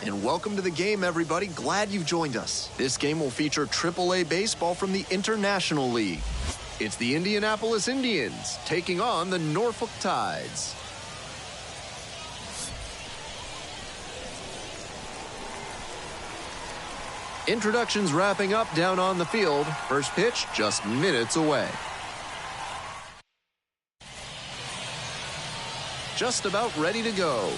And welcome to the game, everybody. Glad you've joined us. This game will feature AAA baseball from the International League. It's the Indianapolis Indians taking on the Norfolk Tides. Introductions wrapping up down on the field. First pitch just minutes away. Just about ready to go.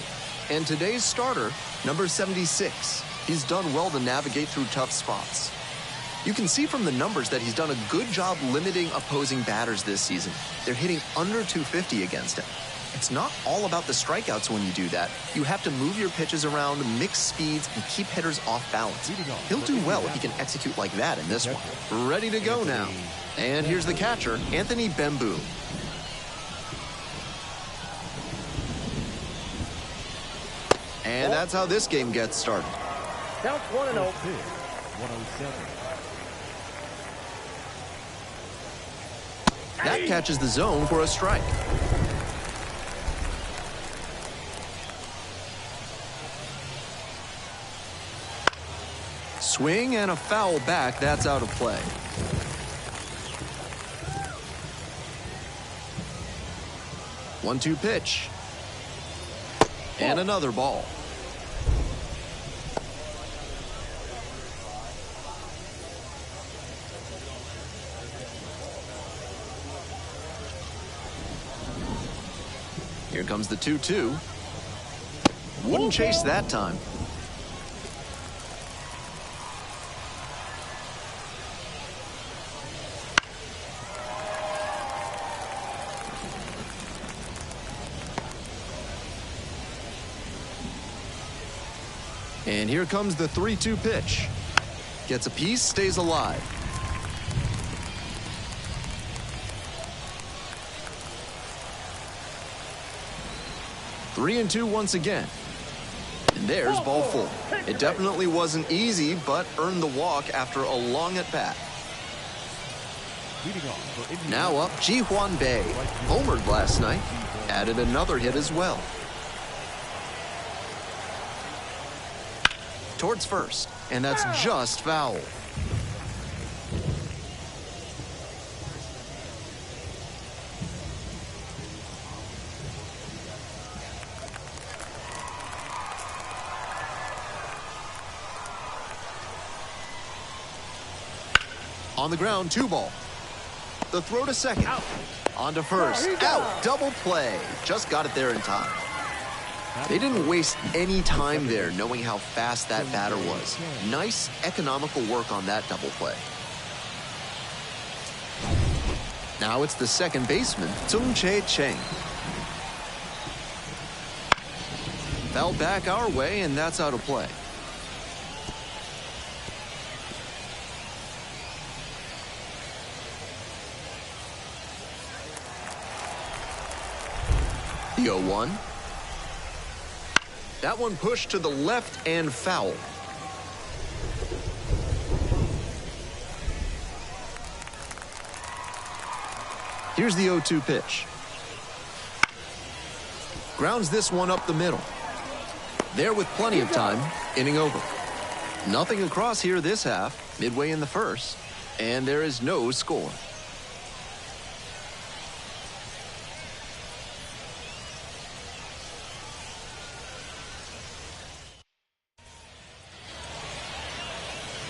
And today's starter, number 76. He's done well to navigate through tough spots. You can see from the numbers that he's done a good job limiting opposing batters this season. They're hitting under 250 against him. It's not all about the strikeouts when you do that. You have to move your pitches around, mix speeds, and keep hitters off balance. He'll do well if he can execute like that in this one. Ready to go now. And here's the catcher, Anthony Bemboom. And that's how this game gets started. Counts 1-0. 107. That catches the zone for a strike. Swing and a foul back. That's out of play. One-two pitch. And another ball. Here comes the 2-2. Wouldn't chase that time. And here comes the 3-2 pitch. Gets a piece, stays alive. Three and two once again. And there's ball four. It definitely wasn't easy, but earned the walk after a long at bat. Now up, Ji-hwan Bae. Homered last night. Added another hit as well. Towards first, and that's just foul. On the ground, 2-ball. The throw to second. Out. On to first. Out. Double play. Just got it there in time. They didn't waste any time there knowing how fast that batter was. Nice, economical work on that double play. Now it's the second baseman, Sung-Chae Chang. Foul back our way, and that's out of play. The 0-1. That one pushed to the left and foul. Here's the 0-2 pitch. Grounds this one up the middle. There with plenty of time, inning over. Nothing across here this half, midway in the first, and there is no score.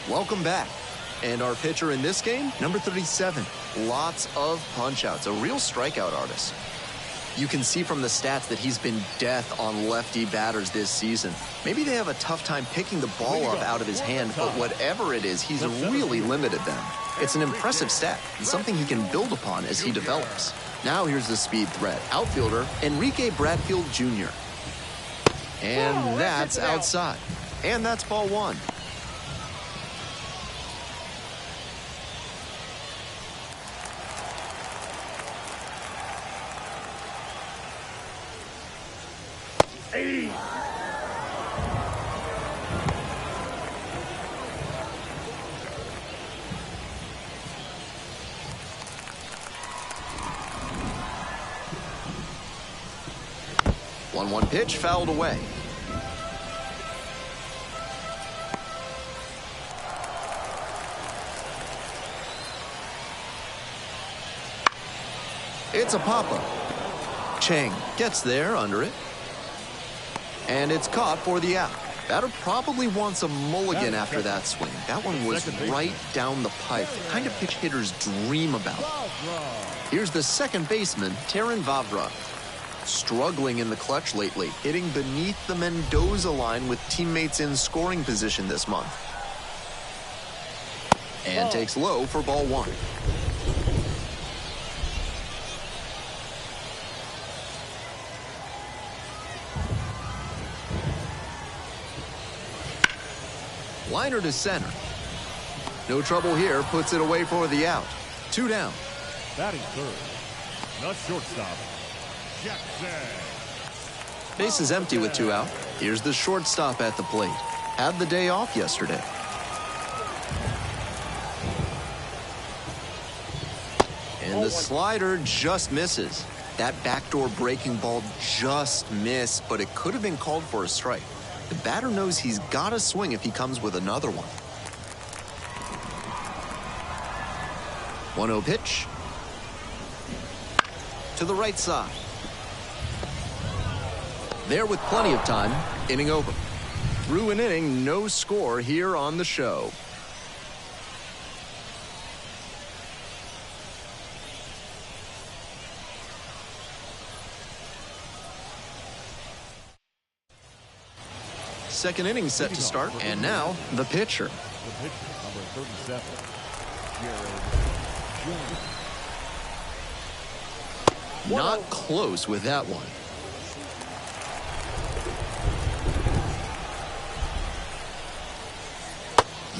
Welcome back. And our pitcher in this game, number 37. Lots of punch-outs, a real strikeout artist. You can see from the stats that he's been death on lefty batters this season. Maybe they have a tough time picking the ball up out of his hand, but whatever it is, he's really limited them. It's an impressive stat and something he can build upon as he develops. Now here's the speed threat. Outfielder, Enrique Bradfield Jr. And that's outside. And that's ball one. Hey. One pitch fouled away. It's a pop-up. Chang gets there under it. And it's caught for the out. Batter probably wants a mulligan after that swing. That one was right down the pipe. The kind of pitch hitters dream about. Here's the second baseman, Taron Vavra. Struggling in the clutch lately, hitting beneath the Mendoza line with teammates in scoring position this month. And takes low for ball one. Liner to center. No trouble here, puts it away for the out. 2 down. Batting third, the shortstop, Jackson. Base is empty with 2 out. Here's the shortstop at the plate. Had the day off yesterday. And the slider just misses. That backdoor breaking ball just missed, but it could have been called for a strike. The batter knows he's got to swing if he comes with another one. 1-0 pitch. To the right side. There with plenty of time. Inning over. Through an inning, no score here on the show. Second inning set to start, and now the pitcher. The pitcher, number 37, Jared Jones. Not close with that one.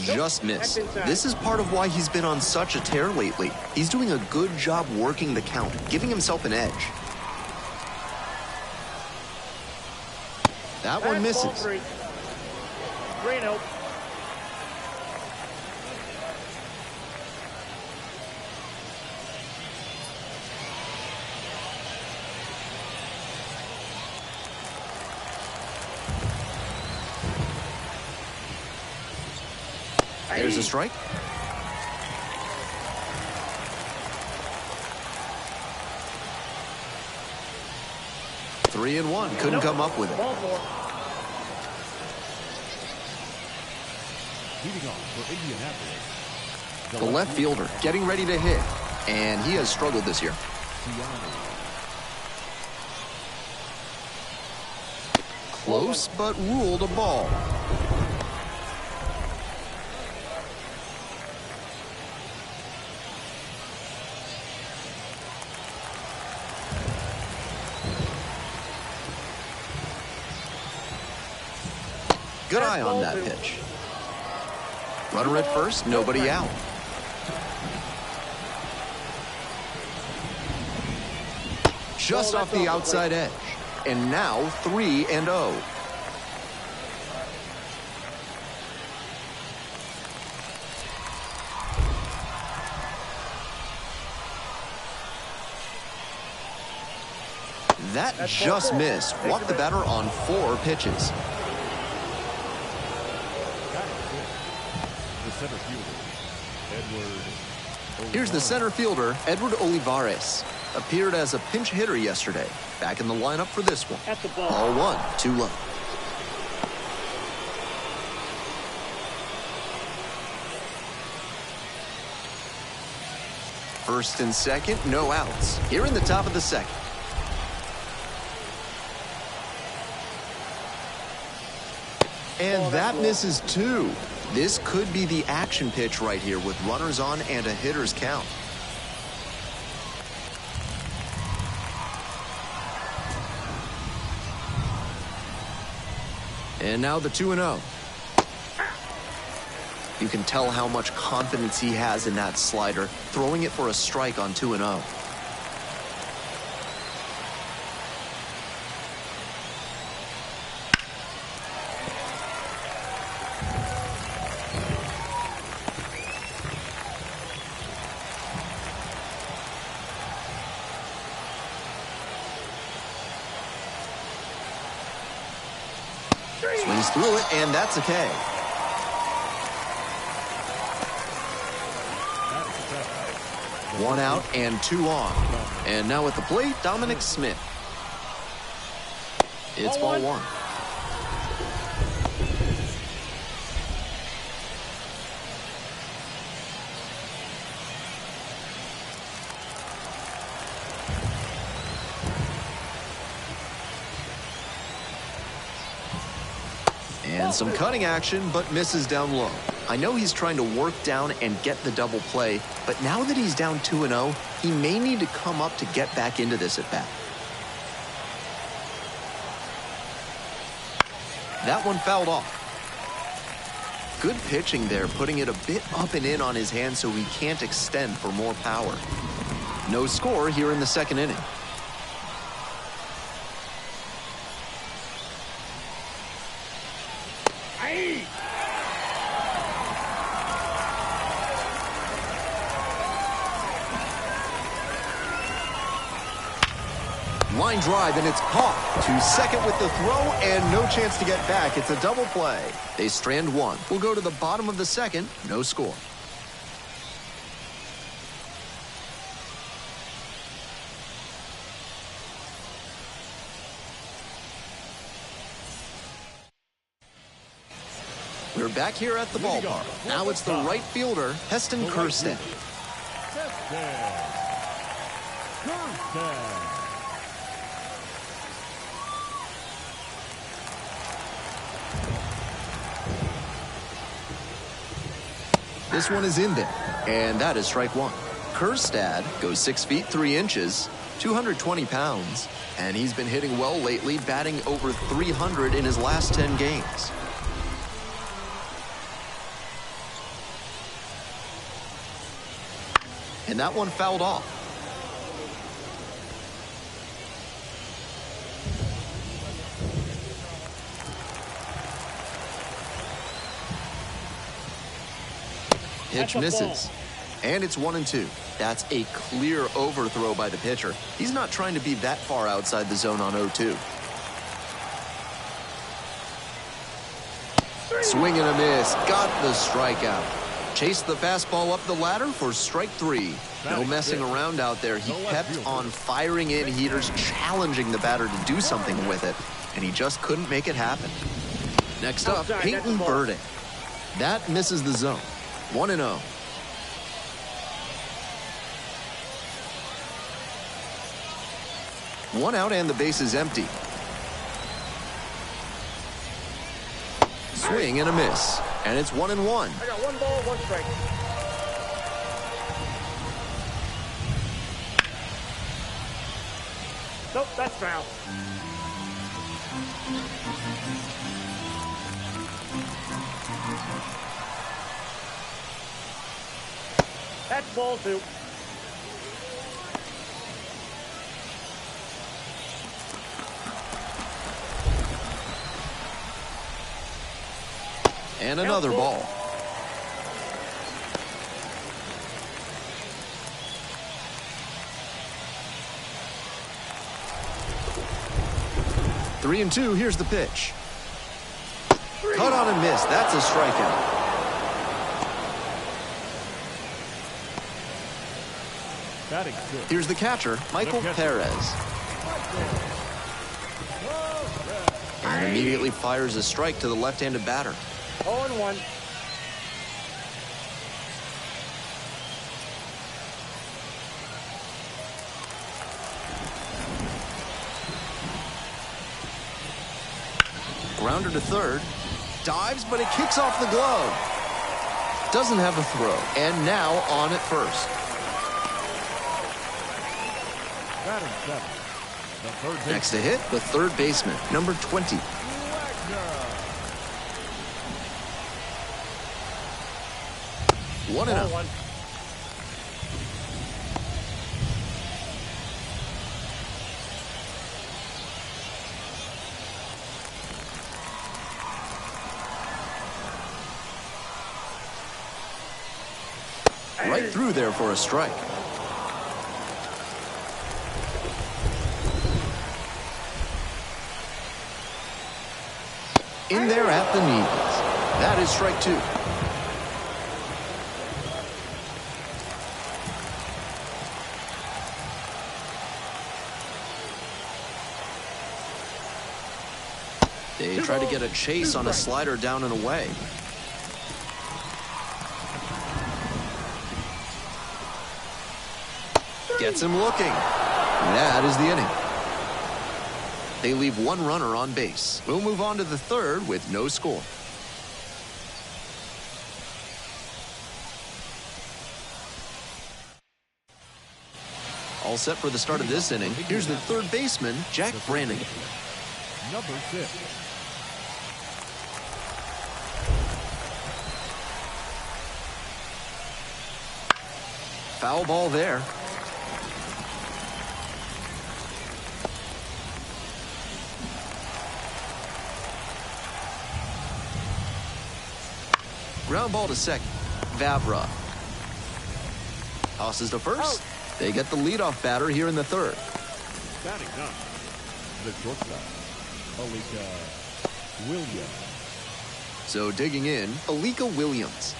Just missed. This is part of why he's been on such a tear lately. He's doing a good job working the count, giving himself an edge. That one misses. 3-0. There's a strike. Three and one. Couldn't come up with it. Ball 4. Leading off for Indianapolis, The left fielder getting ready to hit, and he has struggled this year. Close, but ruled a ball. Good eye on that pitch. Runner at first, nobody out. Just off the outside edge. And now 3-0. That just missed. Walked the batter on 4 pitches. center fielder, Edward. Here's the center fielder, Edward Olivares. Appeared as a pinch hitter yesterday. Back in the lineup for this one. At the ball. Ball 1, too low. First and second, no outs. Here in the top of the second. And that misses 2. This could be the action pitch right here with runners on and a hitter's count. And now the 2-0. You can tell how much confidence he has in that slider, throwing it for a strike on 2-0. Swings through it, and that's a K. 1 out and 2 on. And now at the plate, Dominic Smith. It's ball 1. And some cutting action, but misses down low. I know he's trying to work down and get the double play, but now that he's down 2-0, he may need to come up to get back into this at bat. That one fouled off. Good pitching there, putting it a bit up and in on his hand so he can't extend for more power. No score here in the second inning. Line drive, and it's caught. To second with the throw, and no chance to get back. It's a double play. They strand one. We'll go to the bottom of the second. No score. We're back here at the ballpark. Now it's the right fielder, Heston Kjerstad. This one is in there, and that is strike one. Kjerstad goes 6 feet 3 inches, 220 pounds, and he's been hitting well lately, batting over 300 in his last 10 games. And that one fouled off. Pitch misses. And it's 1-2. That's a clear overthrow by the pitcher. He's not trying to be that far outside the zone on 0-2. Swing and a miss. Got the strikeout. Chased the fastball up the ladder for strike 3. No messing around out there. He kept on firing in heaters, challenging the batter to do something with it, and he just couldn't make it happen. Next up, Peyton Burdick. That misses the zone. 1-0. One out and the base is empty. Swing and a miss. And it's 1-1. I got 1 ball, 1 strike. Nope, that's foul. That's ball 2. And another ball. Three and 2, here's the pitch. Cut on and miss. That's a strikeout. Here's the catcher, Michael Perez. And immediately fires a strike to the left-handed batter. 0-1. Grounder to third. Dives, but it kicks off the glove. Doesn't have a throw. And now on at first. Next to hit, the third baseman, number 20. One and out. Right through there for a strike. In there at the knees. That is strike 2. try to get a chase on a slider down and away. Gets him looking. That is the inning. They leave one runner on base. We'll move on to the third with no score. All set for the start of this inning. Here's the third baseman, Jack Brannigan. Number 6. Foul ball there. Ground ball to second. Vavra tosses to first. They get the leadoff batter here in the third. Batting up, the shortstop, Alika Williams. So digging in, Alika Williams.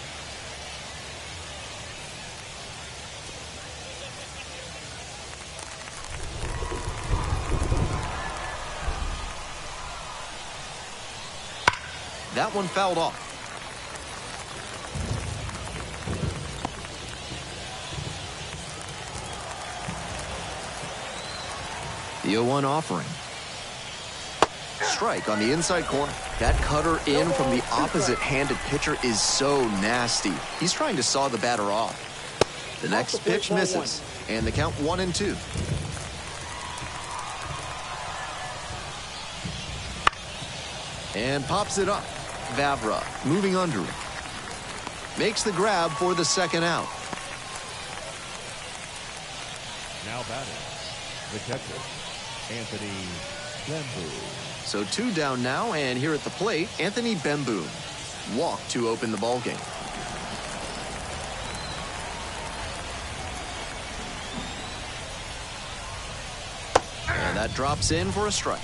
That one fouled off. The 0-1 offering. Strike on the inside corner. That cutter in from the opposite-handed pitcher is so nasty. He's trying to saw the batter off. The next pitch misses, and the count 1-2. And pops it up. Vavra moving under it. Makes the grab for the second out. Now batting, the catcher, Anthony Bemboom. So 2 down now, and here at the plate, Anthony Bemboom. Walk to open the ballgame. And that drops in for a strike.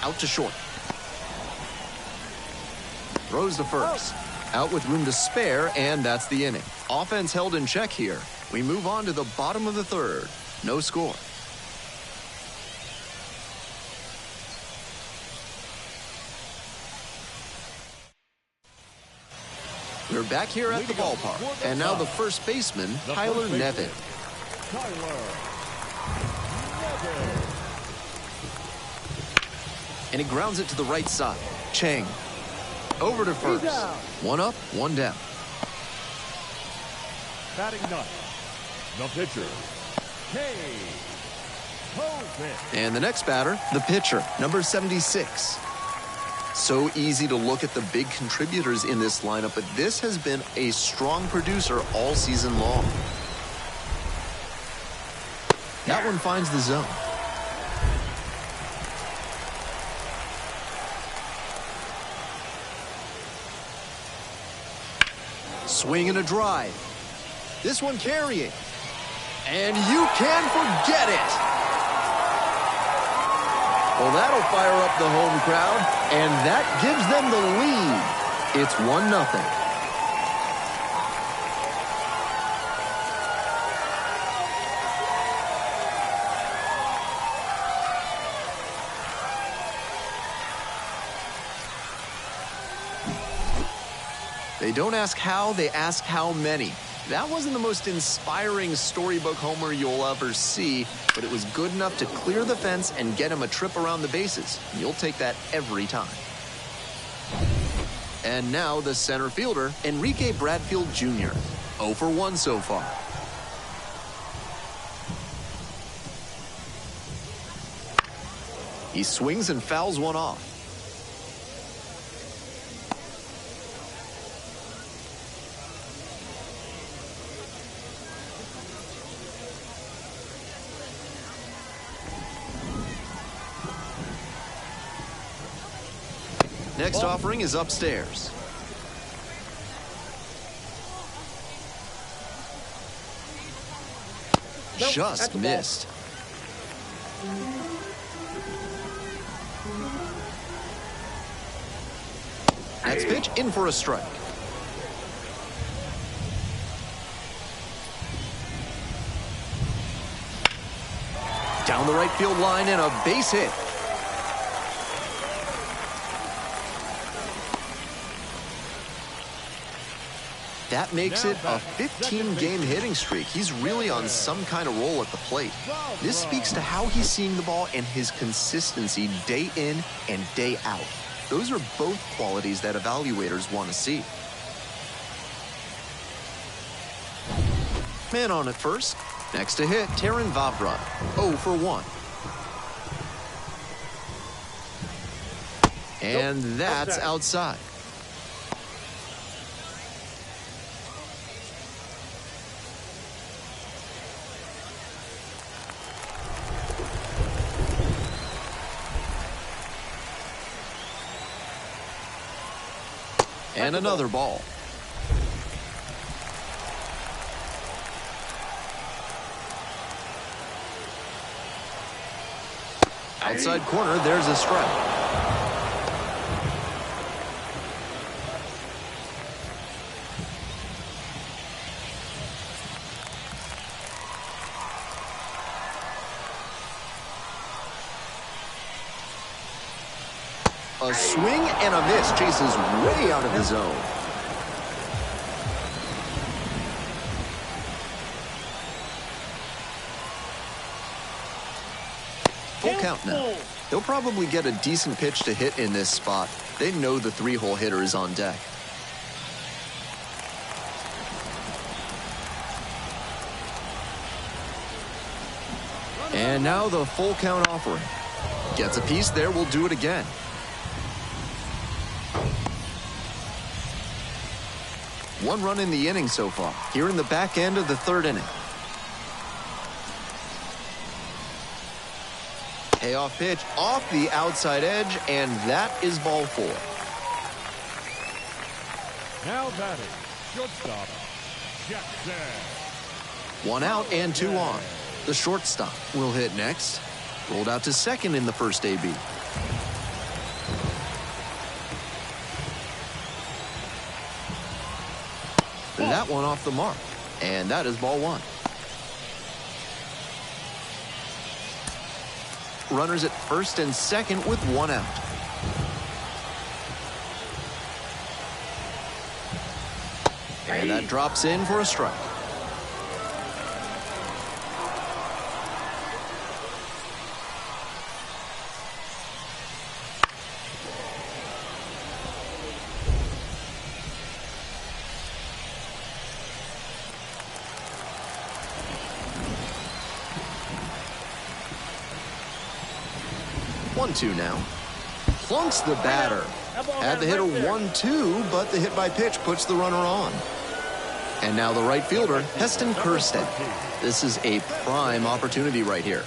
Out to short. Throws to first. Out with room to spare, and that's the inning. Offense held in check here. We move on to the bottom of the third. No score. We're back here at the ballpark. And now the first baseman, Tyler Nevin. And he grounds it to the right side. Chang. Over to first. 1 up, 1 down. Batting ninth, the pitcher, And the next batter, the pitcher, number 76. So easy to look at the big contributors in this lineup, but this has been a strong producer all season long. That one finds the zone. Swing and a drive. This one carrying. And you can forget it. Well, that'll fire up the home crowd, and that gives them the lead. It's 1-0. They don't ask how, they ask how many. That wasn't the most inspiring storybook homer you'll ever see, but it was good enough to clear the fence and get him a trip around the bases. You'll take that every time. And now the center fielder, Enrique Bradfield Jr. 0 for 1 so far. He swings and fouls one off. Next offering is upstairs. Nope, Just missed. Next pitch in for a strike. Down the right field line and a base hit. That makes it a 15-game hitting streak. He's really on some kind of roll at the plate. This speaks to how he's seeing the ball and his consistency day in and day out. Those are both qualities that evaluators want to see. Man on at first. Next to hit, Taron Vavra, 0 for 1. And that's outside. And another ball. Outside corner, there's a strike. A swing and a miss. Chases way out of the zone. Full count now. They'll probably get a decent pitch to hit in this spot. They know the 3-hole hitter is on deck. And now the full count offering. Gets a piece there, we'll do it again. One run in the inning so far, here in the back end of the 3rd inning. Payoff pitch off the outside edge, and that is ball 4. Now batting, shortstop, Jackson. 1 out and 2 on. The shortstop will hit next. Rolled out to second in the first AB. That one off the mark, and that is ball 1. Runners at first and second with 1 out. And that drops in for a strike. One-two now. Plunks the batter. Had the hitter 1-2, but the hit by pitch puts the runner on. And now the right fielder, Heston Kjerstad. This is a prime opportunity right here.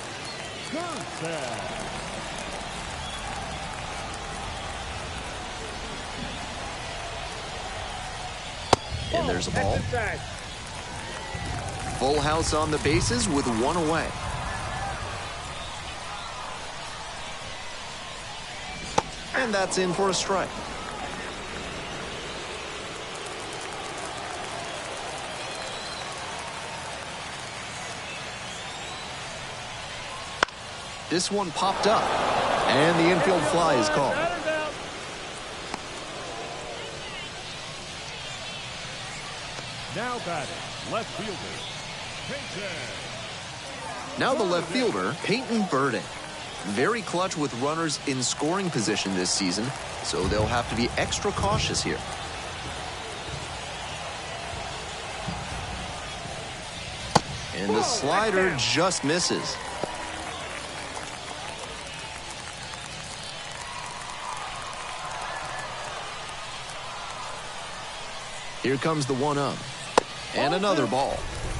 And there's a ball. Full house on the bases with 1 away. And that's in for a strike. This one popped up, and the infield fly is called. Now batting, left fielder, Peyton. Now the left fielder, Peyton Burdick. Very clutch with runners in scoring position this season, so they'll have to be extra cautious here. And the slider just misses. Here comes the 1-0. And another ball.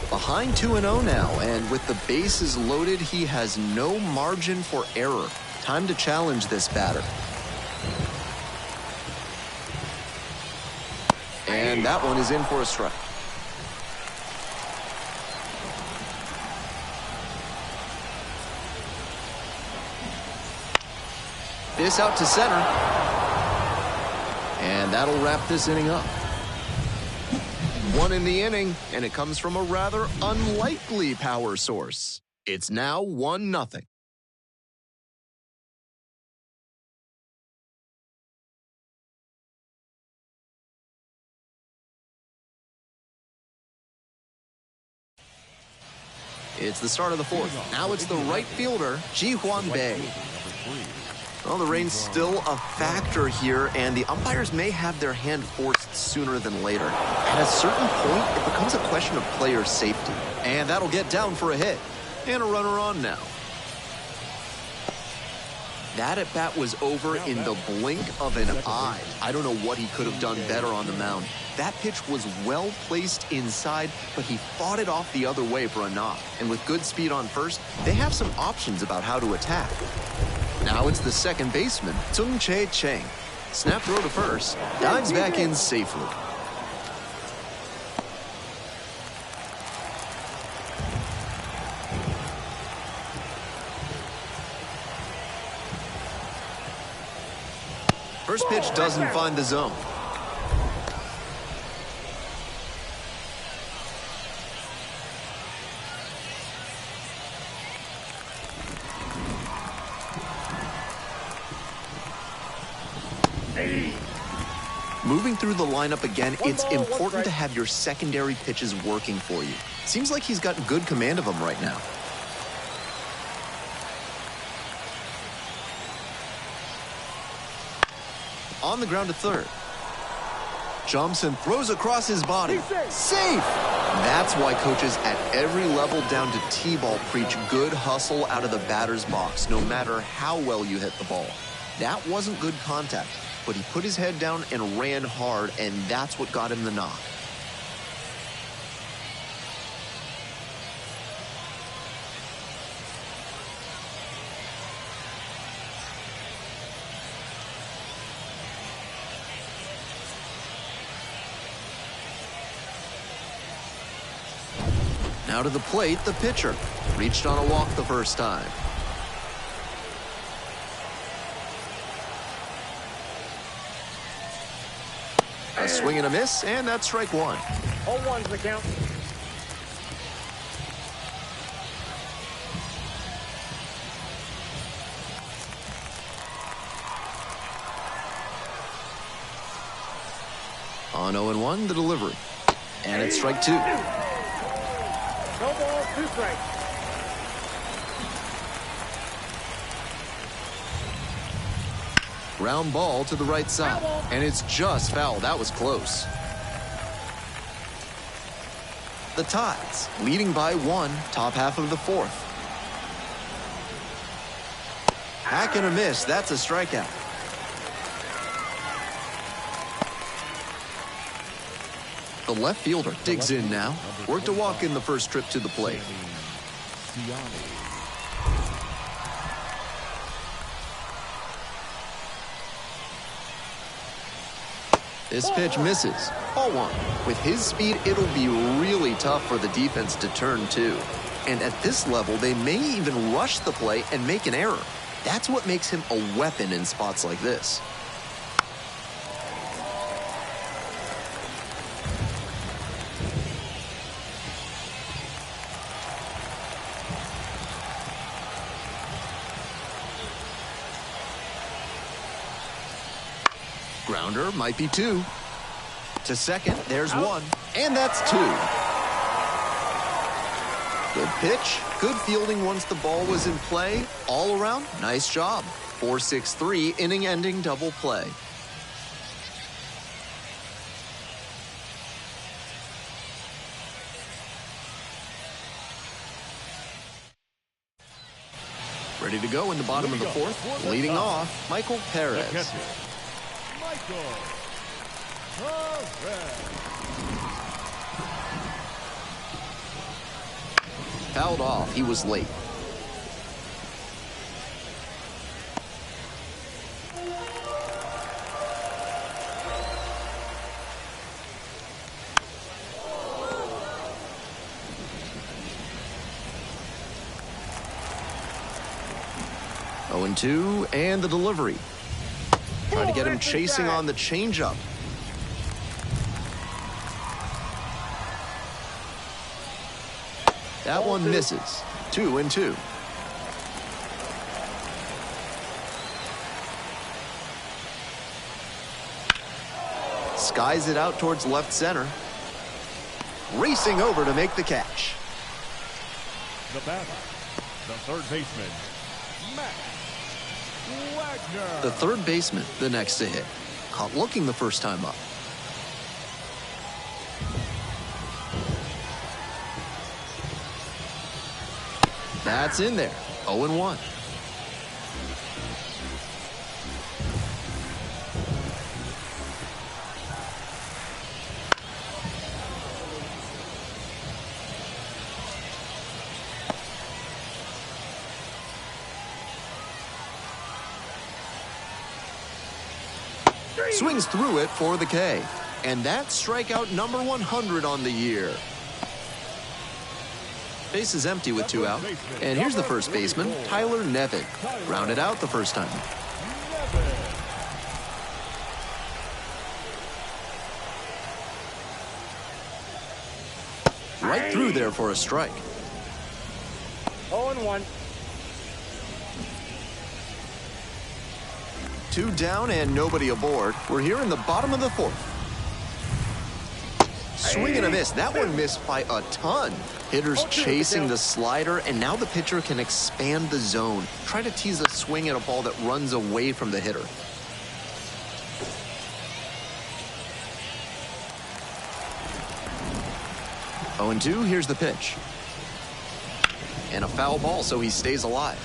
Behind 2-0 now, and with the bases loaded, he has no margin for error. Time to challenge this batter. And that one is in for a strike. This out to center. And that'll wrap this inning up. 1 in the inning, and it comes from a rather unlikely power source. It's now 1-0. It's the start of the fourth. Now it's the right fielder, Ji-hwan Bae. Well, the rain's still a factor here, and the umpires may have their hand forced sooner than later. At a certain point, it becomes a question of player safety. And that'll get down for a hit. And a runner on now. That at-bat was over in the blink of an eye. I don't know what he could have done better on the mound. That pitch was well placed inside, but he fought it off the other way for a knock. And with good speed on first, they have some options about how to attack. Now it's the second baseman, Tsung Chae Chang. Snap throw to first, dives back in safely. First pitch doesn't find the zone. Moving through the lineup again, it's important to have your secondary pitches working for you. Seems like he's got good command of them right now. On the ground to third. Jumps and throws across his body. Safe! That's why coaches at every level down to T-ball preach good hustle out of the batter's box, no matter how well you hit the ball. That wasn't good contact, but he put his head down and ran hard, and that's what got him the knock. Now to the plate, the pitcher. Reached on a walk the first time. A swing and a miss, and that's strike one. 0-1's the count. On 0-1, the delivery. And it's strike two. No ball, 2 strikes. Ground ball to the right side. And it's just foul. That was close. The Tides leading by 1, top half of the fourth. Hack and a miss. That's a strikeout. The left fielder digs in now. Worked a walk in the first trip to the plate. This pitch misses. Ball 1. With his speed, it'll be really tough for the defense to turn too. And at this level, they may even rush the play and make an error. That's what makes him a weapon in spots like this. Grounder might be 2. To second, there's 1. And that's 2. Good pitch. Good fielding once the ball was in play. All around, nice job. 4-6-3, inning-ending double play. Ready to go in the bottom of the fourth. Leading off, Michael Perez. Fouled off. He was late. Oh, 0-2, and the delivery. Trying to get him chasing on the changeup. That one misses. 2-2. Skies it out towards left center. Racing over to make the catch. The batter, the third baseman, Matt Wagner. The third baseman, the next to hit. Caught looking the first time up. That's in there. 0-1. Swings through it for the K. And that's strikeout number 100 on the year. Base is empty with 2 out. And here's the first baseman, Tyler Nevin. Grounded out the first time. Right through there for a strike. 0-1. 2 down and nobody aboard. We're here in the bottom of the 4th. Swing and a miss. That one missed by a ton. Hitters chasing the slider, and now the pitcher can expand the zone. Try to tease a swing at a ball that runs away from the hitter. Oh, and 2, here's the pitch. And a foul ball, so he stays alive.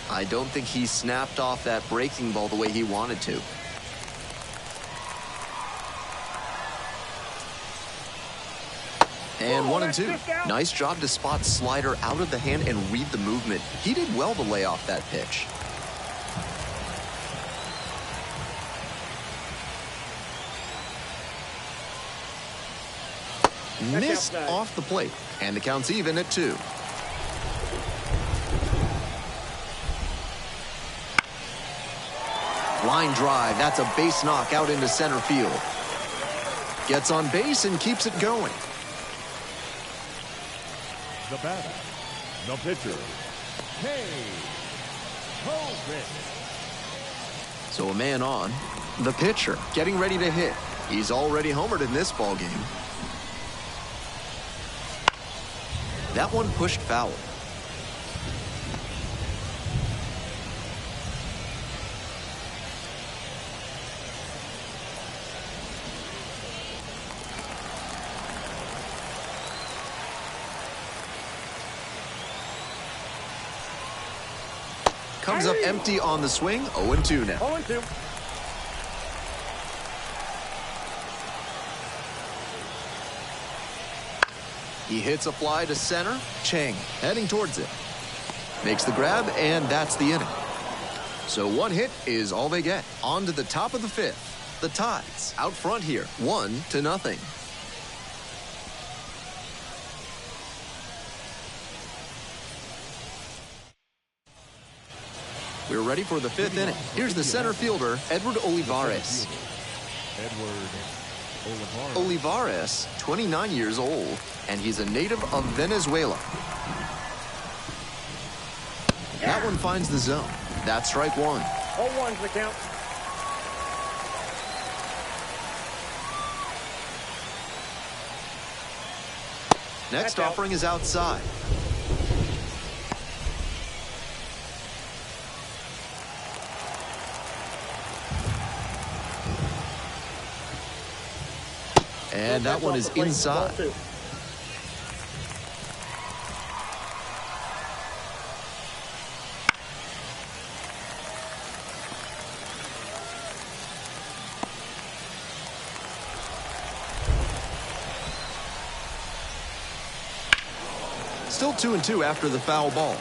I don't think he snapped off that breaking ball the way he wanted to. And 1 and 2. Nice job to spot slider out of the hand and read the movement. He did well to lay off that pitch. Missed off the plate, and the count's even at 2. Line drive, that's a base knock out into center field. Gets on base and keeps it going. The batter, the pitcher, K. Hovind. So a man on. The pitcher getting ready to hit. He's already homered in this ball game. That one pushed foul. Comes up empty on the swing. 0-2 now. 0-2. He hits a fly to center. Chang heading towards it. Makes the grab, and that's the inning. So 1 hit is all they get. On to the top of the 5th. The Tides out front here, 1-0. We're ready for the 5th inning. Here's the center fielder, Edward Olivares. Olivares, 29 years old, and he's a native of Venezuela. That one finds the zone. That's strike 1. 0-1's the count. Next offering is outside. And that one is inside. Still 2-2 after the foul ball.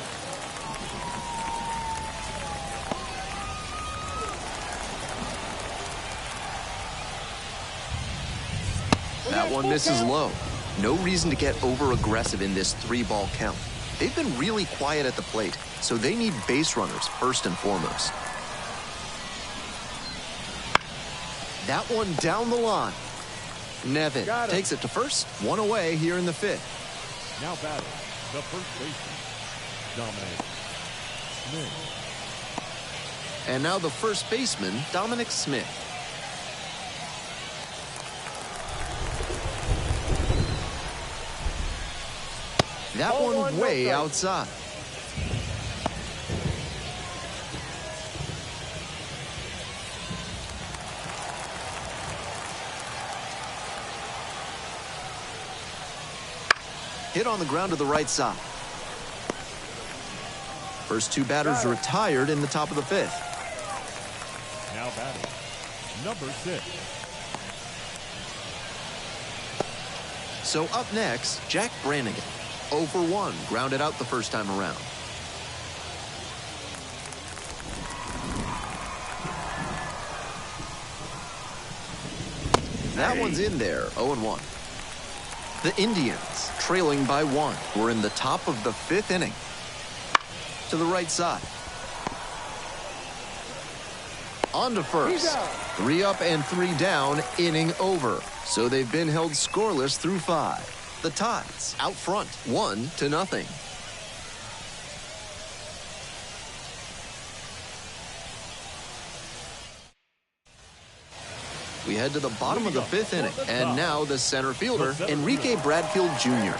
That one misses low. No reason to get over-aggressive in this 3-ball count. They've been really quiet at the plate, so they need base runners first and foremost. That one down the line. Nevin takes it to first. 1 away here in the 5th. Now batting, the first baseman, Dominic Smith. And now the first baseman, Dominic Smith. That Ball one one, no way strike. outside. Hit on the ground to the right side. First two batters retired in the top of the fifth. Now batting, number 6. So up next, Jack Brannigan. 0 for 1, grounded out the first time around. That one's in there, 0-1. The Indians, trailing by 1, were in the top of the 5th inning. To the right side. On to first. 3 up and 3 down, inning over. So they've been held scoreless through 5. The Tides out front, 1-0. We head to the bottom of the 5th inning, and now the center fielder, Enrique Bradfield Jr.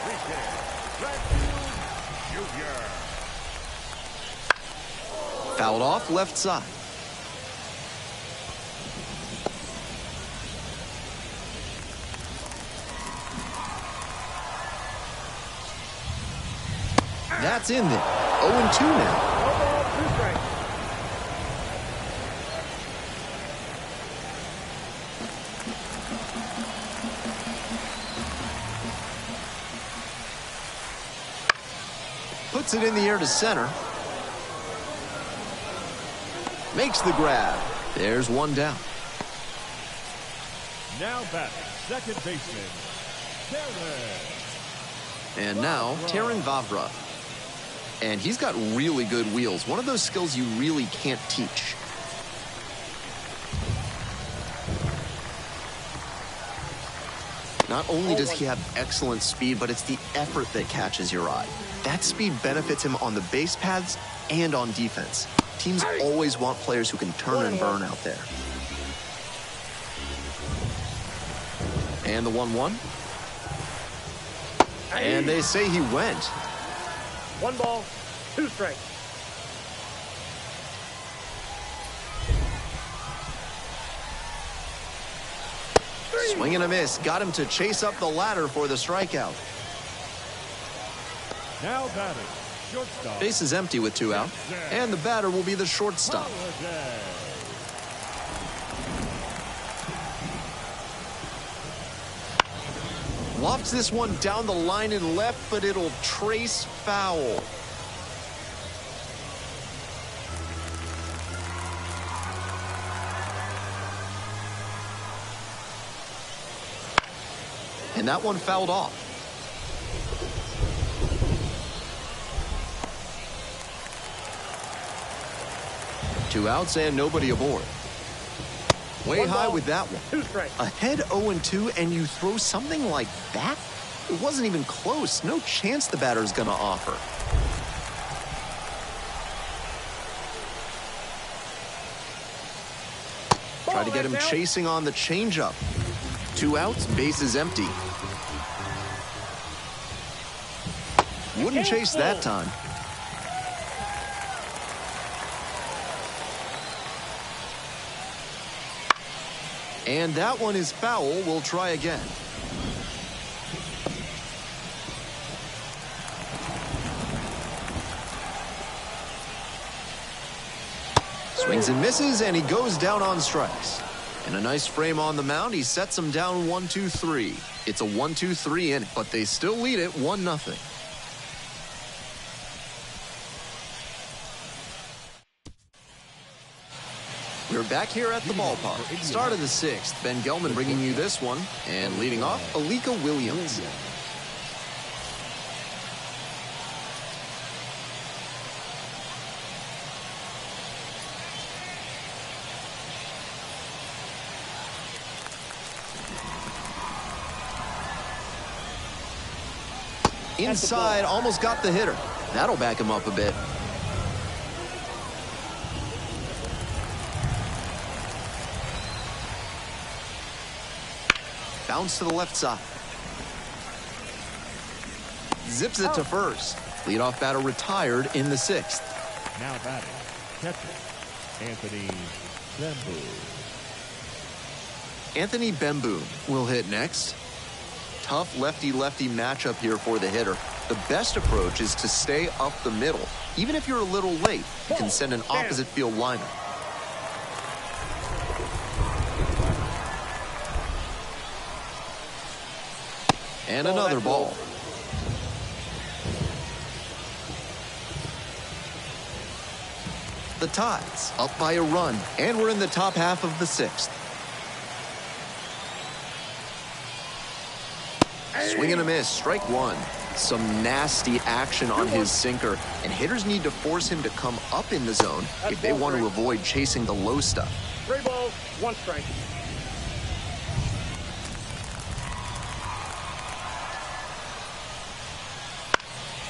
Fouled off left side. That's in there. 0-2 now. No ball, 2 strikes. Puts it in the air to center. Makes the grab. There's one down. Now batting, second baseman, Terran. And now, Terran Vavra. And he's got really good wheels. One of those skills you really can't teach. Not only does he have excellent speed, but it's the effort that catches your eye. That speed benefits him on the base paths and on defense. Teams always want players who can turn and burn out there. And the 1-1. And they say he went. 1 ball, 2 strikes. Swing and a miss. Got him to chase up the ladder for the strikeout. Now batting, shortstop. Base is empty with 2 out. And the batter will be the shortstop. Lofts this one down the line and left, but it'll trace foul. And that one fouled off. Two outs and nobody aboard. Way 1 high ball, with that one. 2 strikes. Ahead 0-2 and you throw something like that? It wasn't even close. No chance the batter's gonna offer. Try to get him chasing on the changeup. 2 outs, base is empty. Wouldn't chase that time. And that one is foul. We'll try again. Swings and misses, and he goes down on strikes. And a nice frame on the mound. He sets them down 1-2-3. It's a 1-2-3 inning, but they still lead it 1-0. We're back here at the ballpark. Start of the 6th. Ben Gelman bringing you this one. And leading off, Alika Williams. Inside, almost got the hitter. That'll back him up a bit. Bounce to the left side. zips it to first. Leadoff batter retired in the 6th. Now batting, catcher, Anthony Bembu. Anthony Bembu will hit next. Tough lefty-lefty matchup here for the hitter. The best approach is to stay up the middle. Even if you're a little late, you can send an opposite field liner. And another ball. The Tides up by a run, and we're in the top half of the 6th. Swing and a miss, strike one. Some nasty action on his sinker, and hitters need to force him to come up in the zone if they want to avoid chasing the low stuff. 3 balls, 1 strike.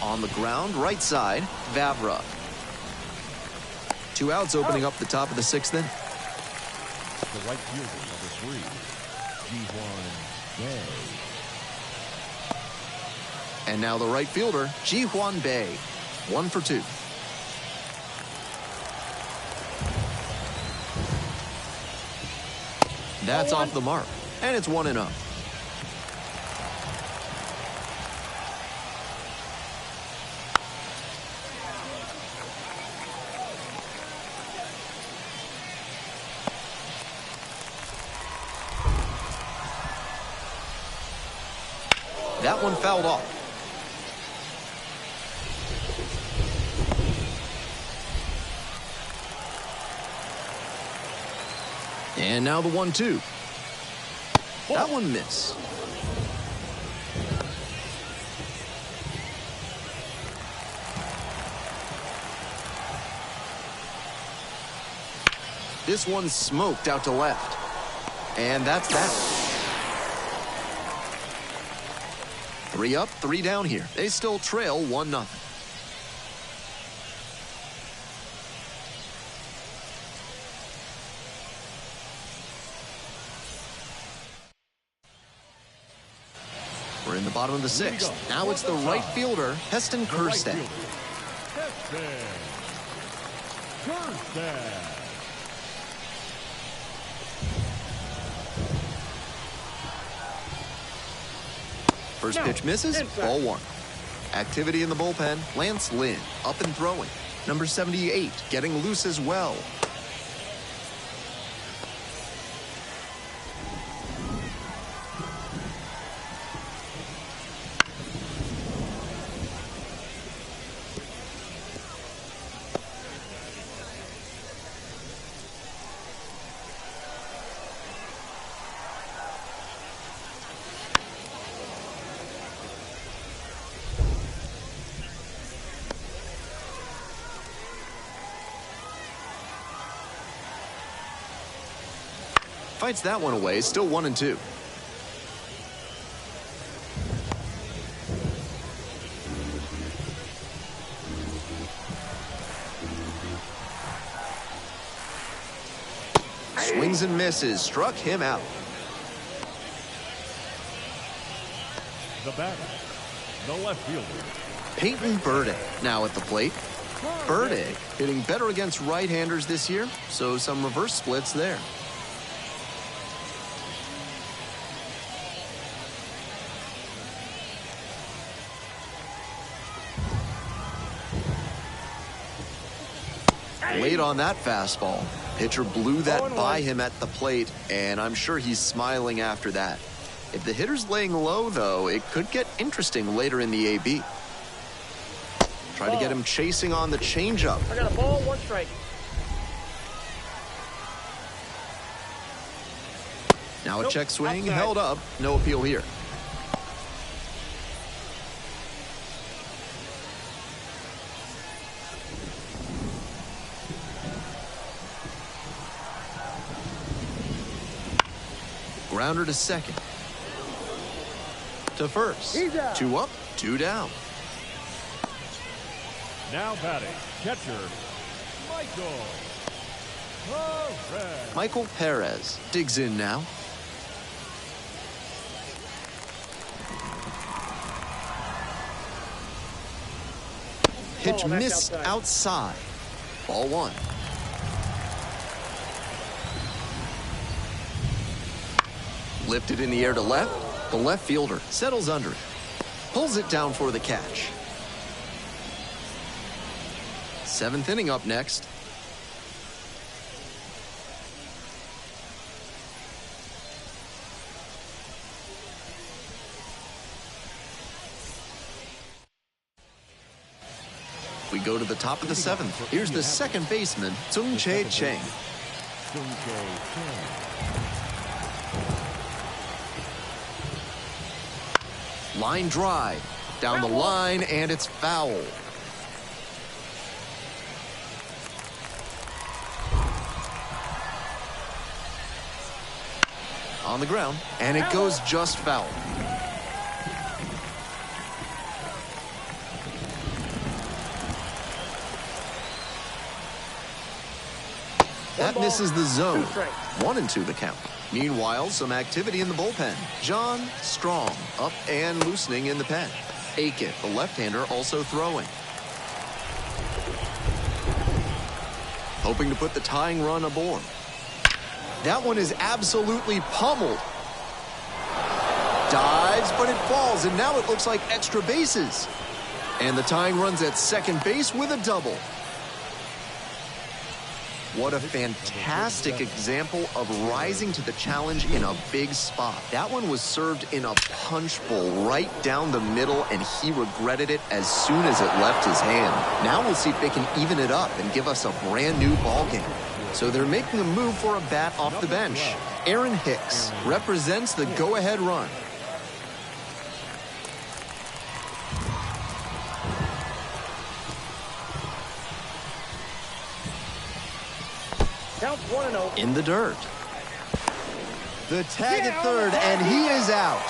On the ground, right side, Vavra. 2 outs opening up the top of the 6th inning. The right fielder, number 3, Ji-Hwan Bae. And now the right fielder, Ji-Hwan Bae. 1 for 2. That's off the mark, and it's 1-0. That one fouled off. And now the 1-2. That one missed. This one's smoked out to left. And that's that. 3 up, 3 down here. They still trail 1-0. We're in the bottom of the 6th. Now it's the right fielder, Heston Kjerstad. First pitch misses, ball 1. Activity in the bullpen, Lance Lynn, up and throwing. Number 78, getting loose as well. Fights that one away, still 1-2. Swings and misses, struck him out. The batter, the left fielder, Peyton Burdick now at the plate. Burdick hitting better against right-handers this year, so some reverse splits there. Late on that fastball. Pitcher blew that by him at the plate, and I'm sure he's smiling after that. If the hitter's laying low, though, it could get interesting later in the AB. Try to get him chasing on the changeup. I got a ball, 1 strike. Now a check swing, held up, no appeal here. Grounder to second. To first. 2 up, 2 down. now batting, catcher, Michael Perez. Michael Perez digs in now. pitch Ball, that's missed outside. Ball one. Lifted in the air to left. The left fielder settles under it. Pulls it down for the catch. Seventh inning up next. We go to the top of the seventh. Here's the second baseman, Tsung-Che Chang. Line drive. Down the line, and it's foul. On the ground, and it goes just foul. That misses the zone. 1-2 the count. Meanwhile, some activity in the bullpen. John Strong up and loosening in the pen. Aiken, the left-hander, also throwing. Hoping to put the tying run aboard. That one is absolutely pummeled. Dives, but it falls, and now it looks like extra bases. And the tying run's at second base with a double. What a fantastic example of rising to the challenge in a big spot. That one was served in a punch bowl right down the middle, and he regretted it as soon as it left his hand. Now we'll see if they can even it up and give us a brand new ball game. So they're making a move for a bat off the bench. Aaron Hicks represents the go-ahead run. Count 1-0. In the dirt. The tag at third, and he is out.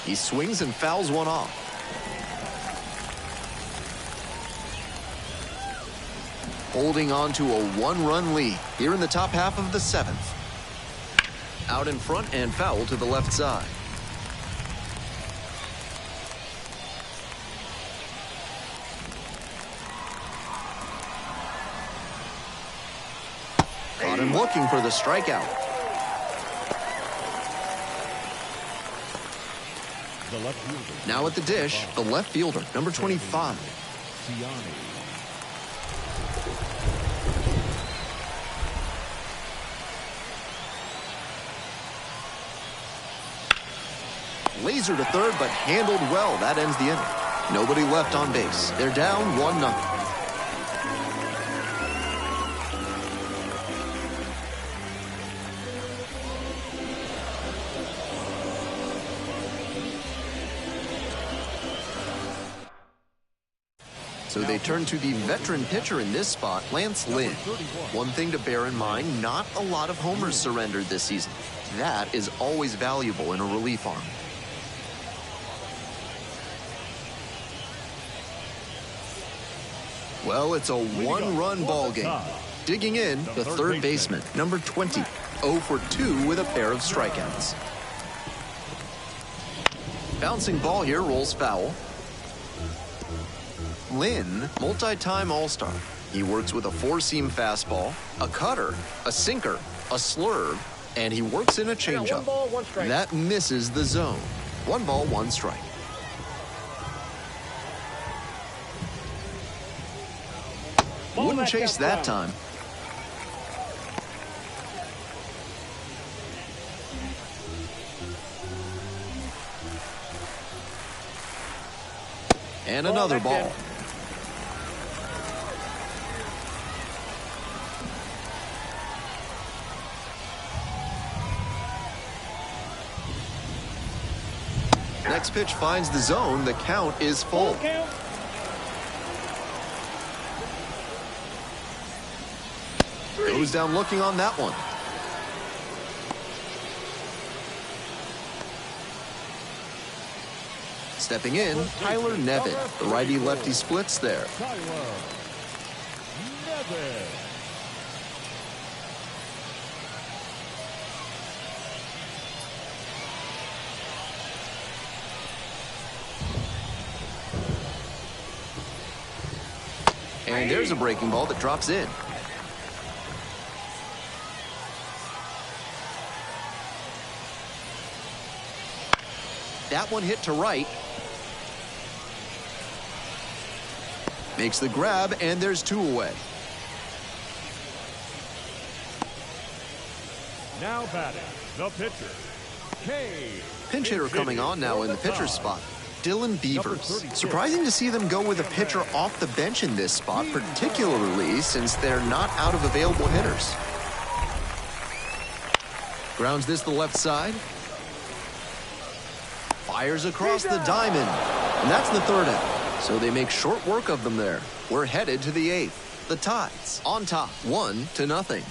He swings and fouls one off. Holding on to a one-run lead here in the top half of the seventh. Out in front and foul to the left side. Caught him looking for the strikeout. Now at the dish, the left fielder, number 25. Laser to third, but handled well. That ends the inning. Nobody left on base. They're down 1-0. So they turn to the veteran pitcher in this spot, Lance Lynn. One thing to bear in mind, not a lot of homers surrendered this season. That is always valuable in a relief arm. Well, it's a one-run ball game. Digging in, the third baseman, number 20, 0 for 2 with a pair of strikeouts. Bouncing ball here rolls foul. Lynn, multi-time All-Star. He works with a four-seam fastball, a cutter, a sinker, a slurve, and he works in a changeup. 1 ball, 1 strike. That misses the zone. 1 ball, 1 strike. Wouldn't chase that time. And another ball. Next pitch finds the zone. The count is full. Goes down looking on that one. Stepping in, Tyler Nevin. The righty-lefty splits there. Tyler Nevin. And there's a breaking ball that drops in. That one hit to right. Makes the grab, and there's 2 away. Now batting, the pitcher, Cade. Pinch hitter coming on now in the pitcher's spot. Dylan Beavers. Surprising to see them go with a pitcher off the bench in this spot, particularly since they're not out of available hitters. Grounds this to the left side. Fires across the diamond. And that's the 3rd out. So they make short work of them there. We're headed to the 8th. The Tides on top, 1-0.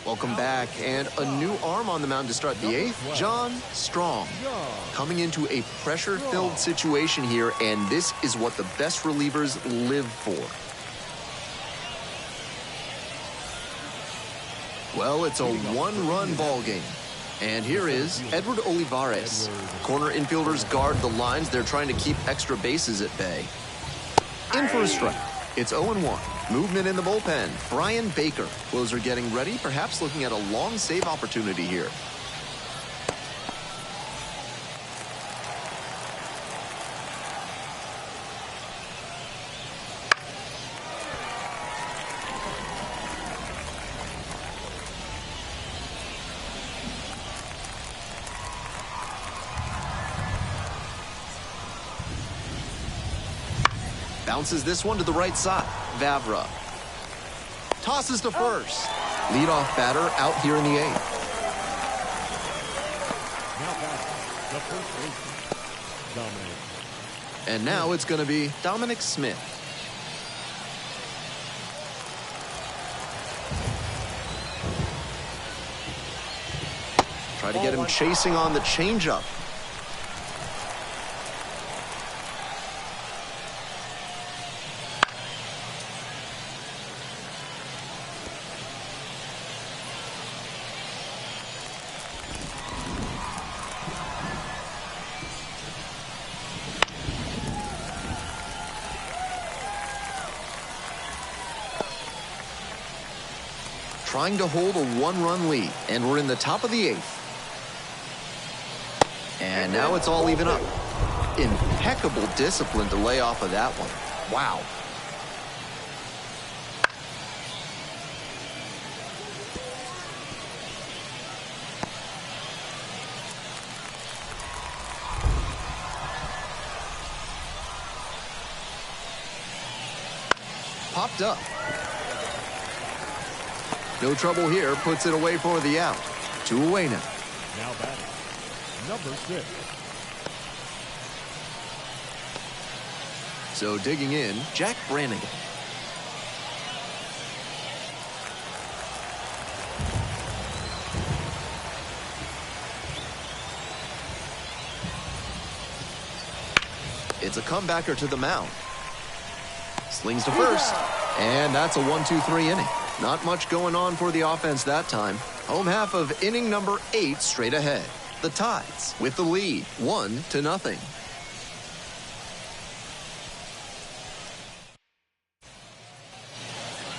Welcome back, and a new arm on the mound to start the 8th, John Strong. Coming into a pressure-filled situation here, and this is what the best relievers live for. Well, it's a 1-run ball game. And here is Edward Olivares. Corner infielders guard the lines. They're trying to keep extra bases at bay. In for a strike. It's 0-1. Movement in the bullpen. Brian Baker. Closer getting ready, perhaps looking at a long save opportunity here. Bounces this one to the right side. Vavra tosses to first. Leadoff batter out here in the 8th. Now batting, the first baseman, Dominic. And now it's going to be Dominic Smith. Try to get him chasing on the changeup. Trying to hold a 1-run lead, and we're in the top of the 8th. And now it's all even up. Impeccable discipline to lay off of that one. Wow. Popped up. No trouble here, puts it away for the out. 2 away now. Now batting, number 6. So digging in, Jack Brannigan. It's a comebacker to the mound. Slings to first, and that's a 1-2-3 inning. Not much going on for the offense that time. Home half of inning number 8 straight ahead. The Tides with the lead, 1-0.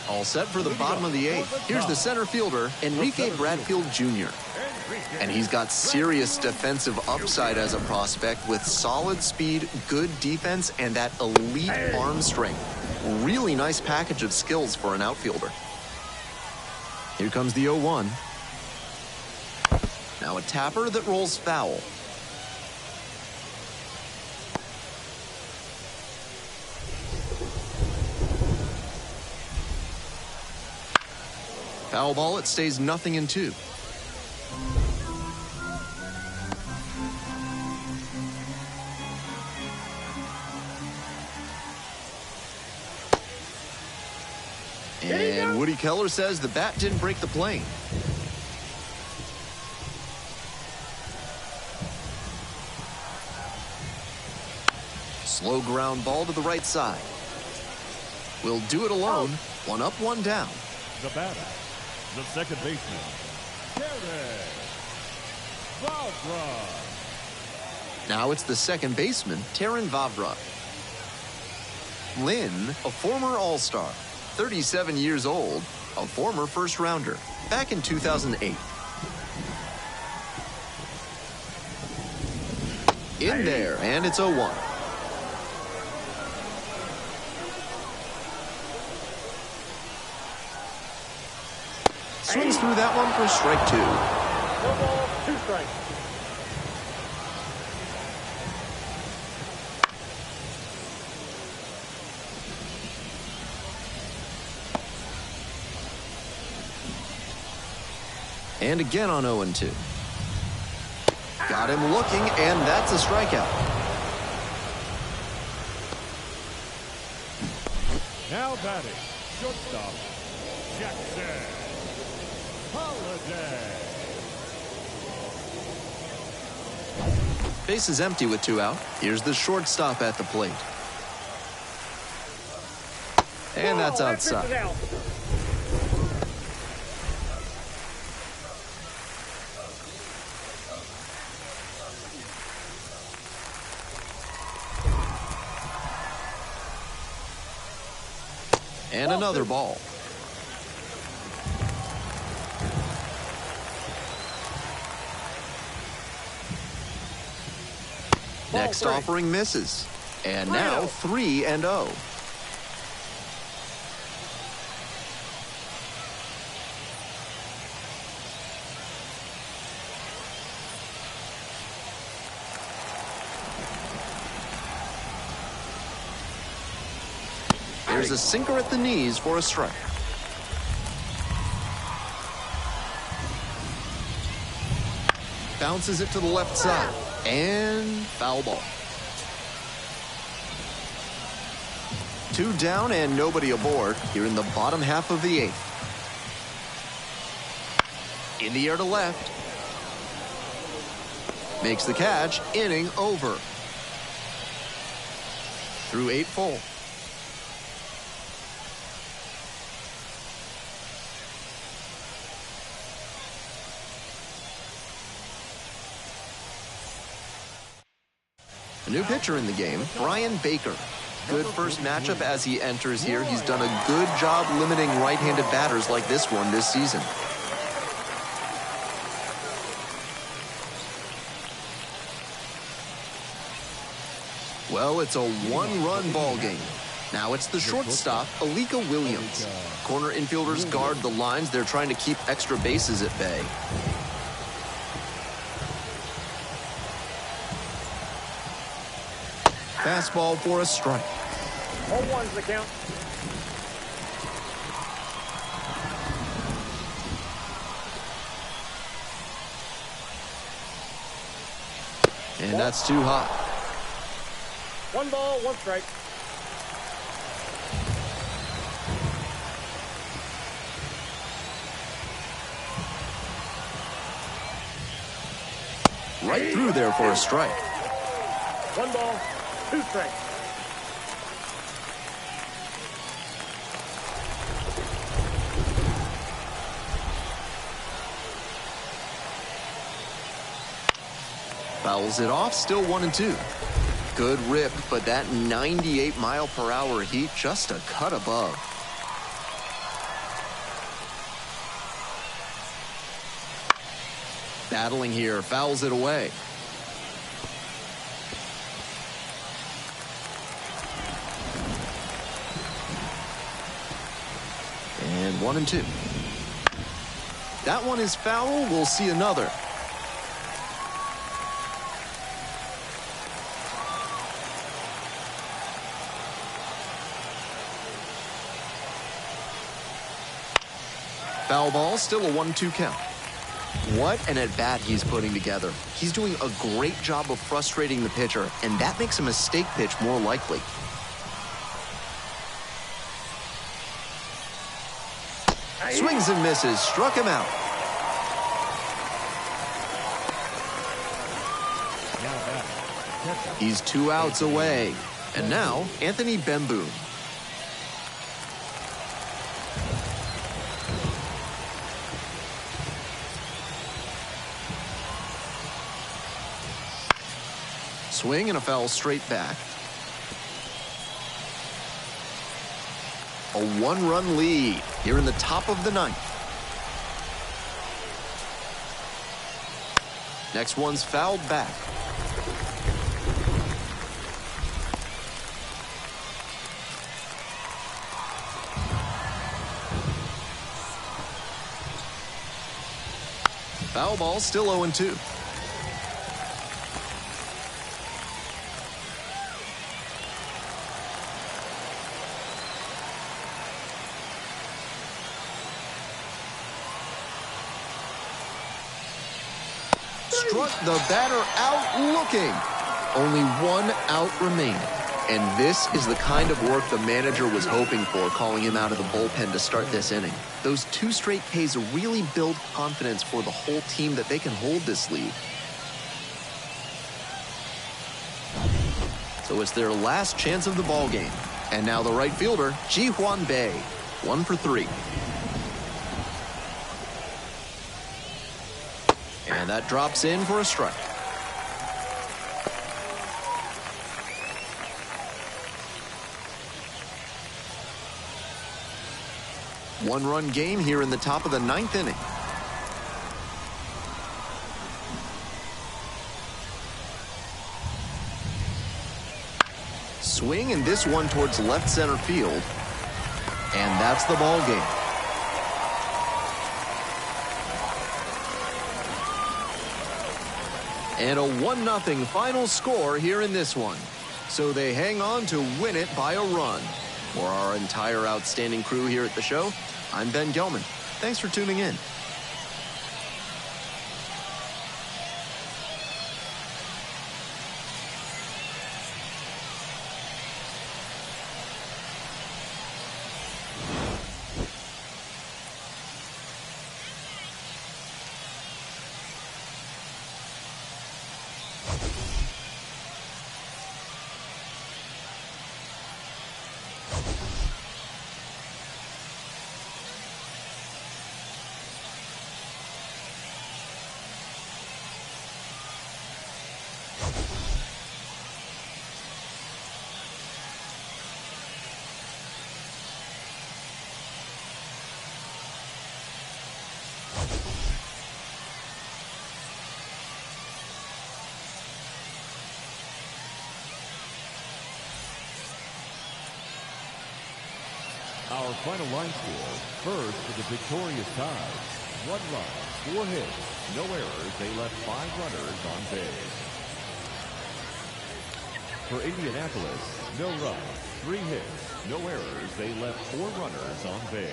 All set for the bottom of the 8th. Here's the center fielder, Enrique Bradfield Jr. And he's got serious defensive upside as a prospect with solid speed, good defense, and that elite arm strength. Really nice package of skills for an outfielder. Here comes the 0-1. Now a tapper that rolls foul. Foul ball, it stays 0-2. And Woody Keller says the bat didn't break the plane. Slow ground ball to the right side. Will do it alone. One up, one down. The batter, the second baseman, Terry Vavra. Now it's the second baseman, Terry Vavra. Lynn, a former All-Star, 37 years old, a former first-rounder, back in 2008. In there, and it's 0-1. Swings through that one for strike 2. 2 strikes. And again on 0-2. Got him looking, and that's a strikeout. Now batting, shortstop, Jackson Holiday. Base is empty with 2 out. Here's the shortstop at the plate. And that's outside. Out. And another ball. Next offering misses. And now 3-0. There's a sinker at the knees for a strike. Bounces it to the left side. And foul ball. 2 down and nobody aboard here in the bottom half of the 8th. In the air to left. Makes the catch. Inning over. Through 8 full. A new pitcher in the game, Brian Baker. Good first matchup as he enters here. He's done a good job limiting right-handed batters like this one this season. Well, it's a 1-run ball game. Now it's the shortstop, Alika Williams. Corner infielders guard the lines. They're trying to keep extra bases at bay. Fastball for a strike. 0-1's the count. And that's too hot. 1 ball, 1 strike. Right through there for a strike. 1 ball, 2 strikes. Fouls it off, still 1-2. Good rip, but that 98-mile-per-hour heat just a cut above. Battling here, fouls it away. And 1-2. That one is foul. We'll see another. Foul ball, still a 1-2 count. What an at-bat he's putting together. He's doing a great job of frustrating the pitcher, and that makes a mistake pitch more likely. Swings and misses, struck him out. He's 2 outs away. And now, Anthony Bemboom. Swing and a foul straight back. A 1-run lead here in the top of the 9th. Next one's fouled back. Foul ball, still 0-2. Struck the batter out looking. Only 1 out remaining. And this is the kind of work the manager was hoping for, calling him out of the bullpen to start this inning. Those 2 straight Ks really build confidence for the whole team that they can hold this lead. So it's their last chance of the ball game. And now the right fielder, Ji-hwan Bae, 1 for 3. And that drops in for a strike. One-run game here in the top of the 9th inning. Swing, and this one towards left center field. And that's the ball game. And a 1-0 final score here in this one. So they hang on to win it by a run. For our entire outstanding crew here at the show, I'm Ben Gelman. Thanks for tuning in. Our final line score, first for the victorious Tides. 1 run, 4 hits, no errors. They left 5 runners on base. For Indianapolis, no runs, 3 hits, no errors. They left 4 runners on base.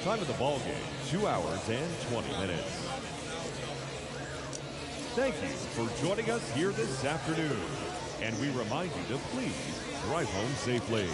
Time of the ball game, 2 hours and 20 minutes. Thank you for joining us here this afternoon. And we remind you to please drive home safely.